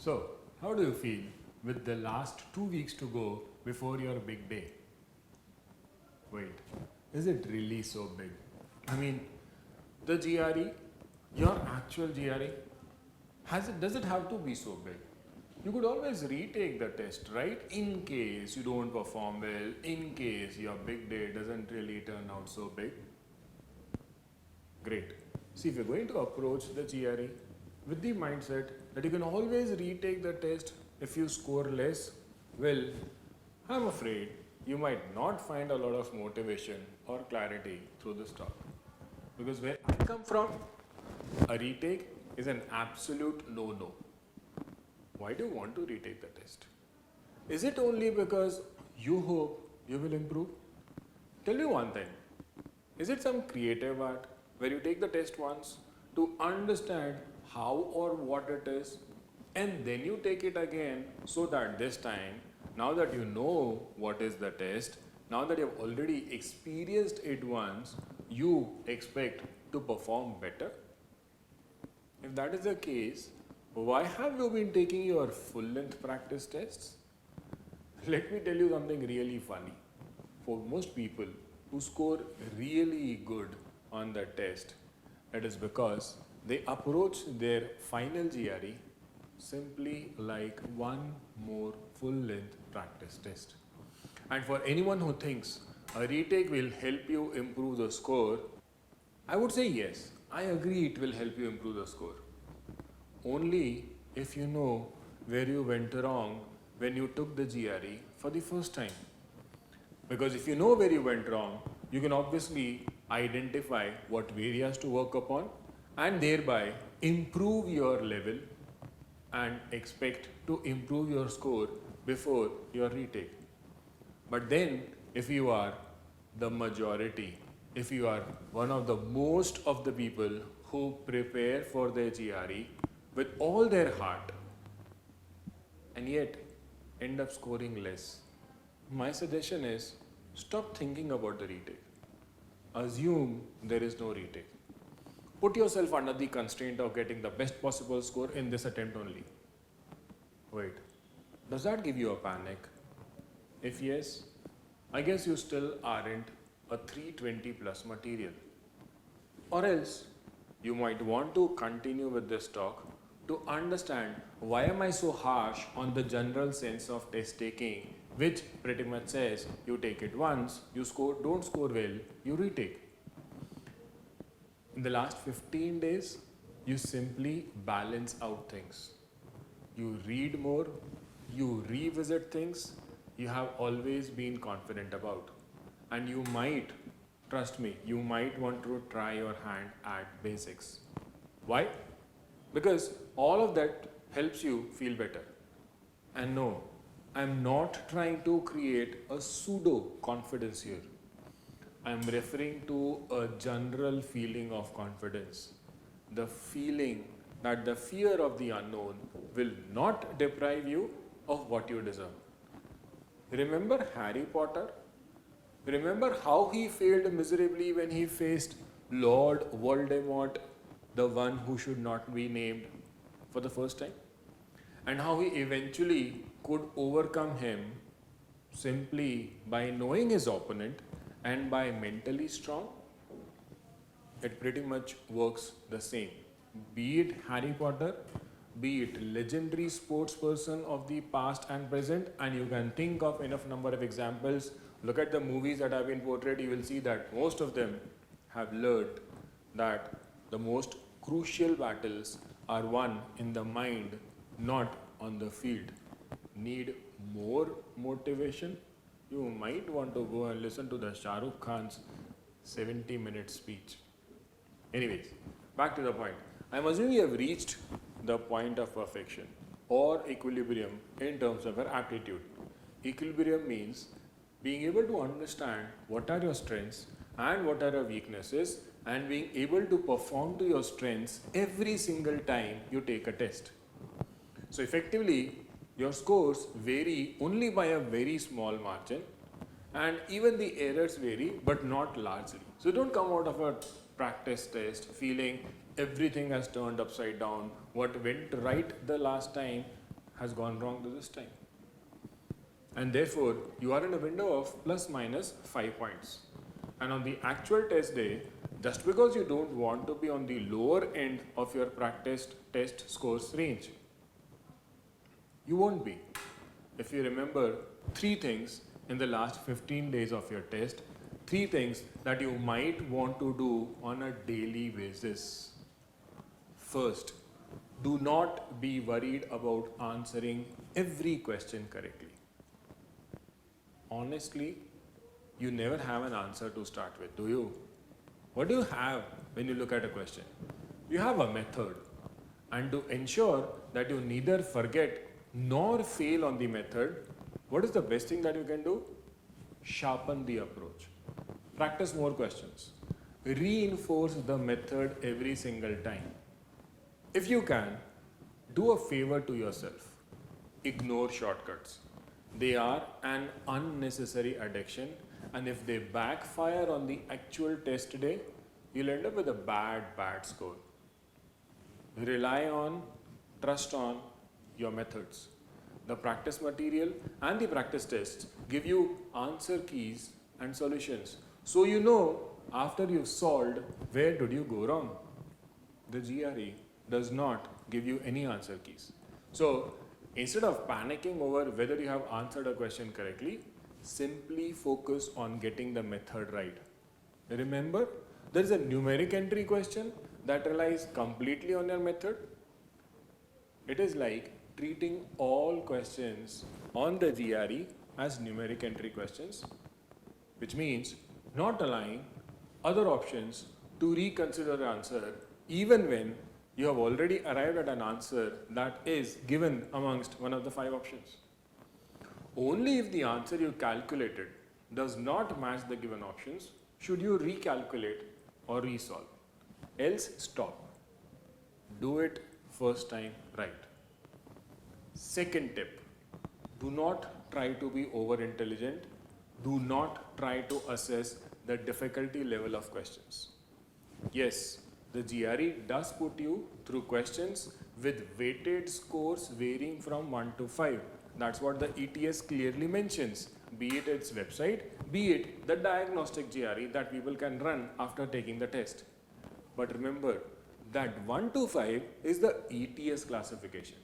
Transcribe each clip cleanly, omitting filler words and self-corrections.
So, how do you feel with the last 2 weeks to go before your big day? Wait, is it really so big? I mean, the GRE, your actual GRE, does it have to be so big? You could always retake the test, right? In case you don't perform well, in case your big day doesn't really turn out so big. Great. See, if you're going to approach the GRE with the mindset that you can always retake the test if you score less, well, I'm afraid you might not find a lot of motivation or clarity through this talk. Because where I come from, a retake is an absolute no-no. Why do you want to retake the test? Is it only because you hope you will improve? Tell me one thing. Is it some creative art where you take the test once to understand how or what it is, and then you take it again so that this time, now that you know what is the test, now that you have already experienced it once, you expect to perform better? If that is the case, why have you been taking your full-length practice tests? Let me tell you something really funny. For most people who score really good on the test, it is because they approach their final GRE simply like one more full-length practice test. And for anyone who thinks a retake will help you improve the score, I would say yes, I agree it will help you improve the score. Only if you know where you went wrong when you took the GRE for the first time. Because if you know where you went wrong, you can obviously identify what areas to work upon and thereby improve your level and expect to improve your score before your retake. But then, if you are the majority, if you are one of the most of the people who prepare for their GRE with all their heart and yet end up scoring less, my suggestion is stop thinking about the retake. Assume there is no retake. Put yourself under the constraint of getting the best possible score in this attempt only. Wait, does that give you a panic? If yes, I guess you still aren't a 320 plus material. Or else, you might want to continue with this talk to understand why am I so harsh on the general sense of test taking, which pretty much says you take it once, you don't score well, you retake. In the last 15 days, you simply balance out things. You read more, you revisit things you have always been confident about. And you might, trust me, you might want to try your hand at basics. Why? Because all of that helps you feel better. And no, I'm not trying to create a pseudo confidence here. I'm referring to a general feeling of confidence. The feeling that the fear of the unknown will not deprive you of what you deserve. Remember Harry Potter? Remember how he failed miserably when he faced Lord Voldemort, the one who should not be named, for the first time? And how he eventually could overcome him simply by knowing his opponent and by mentally strong? It pretty much works the same. Be it Harry Potter, be it legendary sports person of the past and present, and you can think of enough number of examples. Look at the movies that have been portrayed, you will see that most of them have learned that the most crucial battles are won in the mind, not on the field. Need more motivation? You might want to go and listen to the Shah Rukh Khan's 70-minute speech. Anyways, back to the point. I'm assuming you have reached the point of perfection or equilibrium in terms of your aptitude. Equilibrium means being able to understand what are your strengths and what are your weaknesses and being able to perform to your strengths every single time you take a test. So effectively, your scores vary only by a very small margin, and even the errors vary but not largely. So don't come out of a practice test feeling everything has turned upside down, what went right the last time has gone wrong to this time. And therefore, you are in a window of plus minus 5 points. And on the actual test day, just because you don't want to be on the lower end of your practiced test scores range, you won't be. If you remember 3 things in the last 15 days of your test, 3 things that you might want to do on a daily basis. First, do not be worried about answering every question correctly. Honestly, you never have an answer to start with, do you? What do you have when you look at a question? You have a method. And to ensure that you neither forget nor fail on the method, what is the best thing that you can do? Sharpen the approach. Practice more questions. Reinforce the method every single time. If you can, do a favor to yourself. Ignore shortcuts. They are an unnecessary addiction, and if they backfire on the actual test day, you'll end up with a bad score. Rely on, trust on your methods. The practice material and the practice tests give you answer keys and solutions. So you know after you've solved, where did you go wrong? The GRE does not give you any answer keys. So instead of panicking over whether you have answered a question correctly, simply focus on getting the method right. Remember, there is a numeric entry question that relies completely on your method. It is like treating all questions on the GRE as numeric entry questions, which means not allowing other options to reconsider the answer even when you have already arrived at an answer that is given amongst one of the 5 options. Only if the answer you calculated does not match the given options should you recalculate or resolve. Else stop. Do it first time right. Second tip, do not try to be over intelligent. Do not try to assess the difficulty level of questions. Yes, the GRE does put you through questions with weighted scores varying from 1 to 5. That's what the ETS clearly mentions, be it its website, be it the diagnostic GRE that people can run after taking the test. But remember that 1 to 5 is the ETS classification.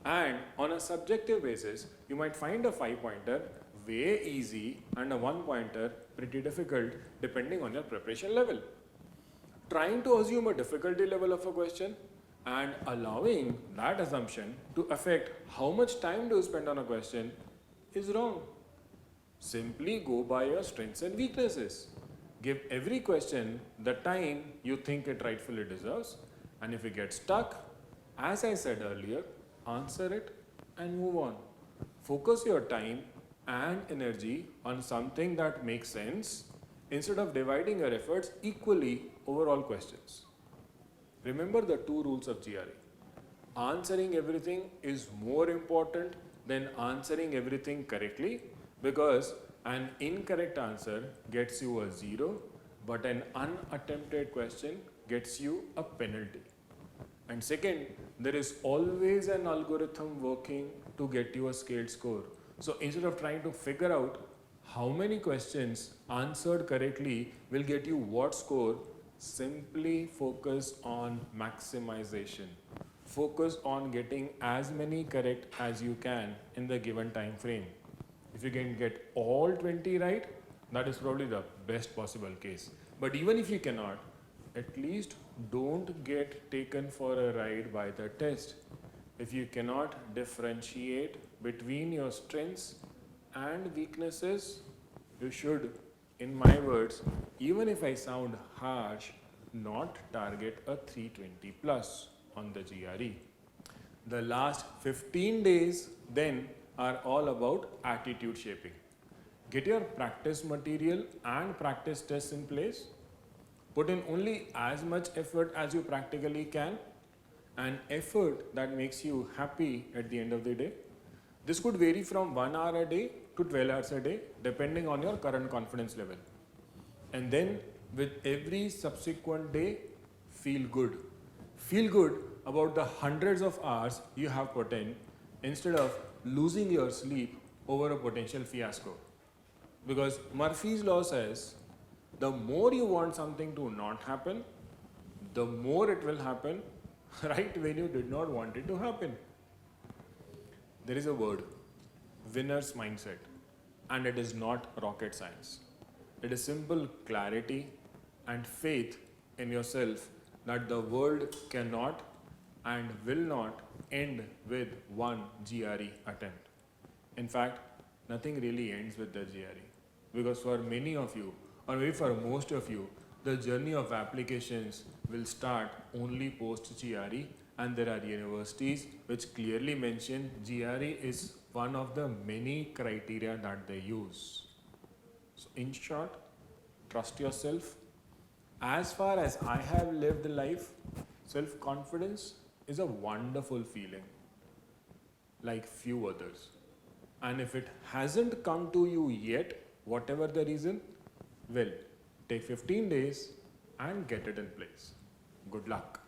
And on a subjective basis, you might find a 5-pointer way easy and a 1-pointer pretty difficult depending on your preparation level. Trying to assume a difficulty level of a question and allowing that assumption to affect how much time do you spend on a question is wrong. Simply go by your strengths and weaknesses. Give every question the time you think it rightfully deserves, and if you get stuck, as I said earlier, answer it and move on. Focus your time and energy on something that makes sense instead of dividing your efforts equally over all questions. Remember the 2 rules of GRE. Answering everything is more important than answering everything correctly, because an incorrect answer gets you a 0, but an unattempted question gets you a penalty. And second, there is always an algorithm working to get you a scaled score. So instead of trying to figure out how many questions answered correctly will get you what score, simply focus on maximization. Focus on getting as many correct as you can in the given time frame. If you can get all 20 right, that is probably the best possible case. But even if you cannot, at least don't get taken for a ride by the test. If you cannot differentiate between your strengths and weaknesses, you should, in my words, even if I sound harsh, not target a 320 plus on the GRE. The last 15 days then are all about attitude shaping. Get your practice material and practice tests in place. Put in only as much effort as you practically can, an effort that makes you happy at the end of the day. This could vary from 1 hour a day to 12 hours a day depending on your current confidence level. And then with every subsequent day, feel good. Feel good about the hundreds of hours you have put in, instead of losing your sleep over a potential fiasco. Because Murphy's law says the more you want something to not happen, the more it will happen right when you did not want it to happen. There is a word, winner's mindset, and it is not rocket science. It is simple clarity and faith in yourself that the world cannot and will not end with one GRE attempt. In fact, nothing really ends with the GRE because for many of you, or maybe for most of you, the journey of applications will start only post GRE, and there are universities which clearly mention GRE is one of the many criteria that they use. So in short, trust yourself. As far as I have lived life, self-confidence is a wonderful feeling, like few others. And if it hasn't come to you yet, whatever the reason, well, take 15 days and get it in place. Good luck.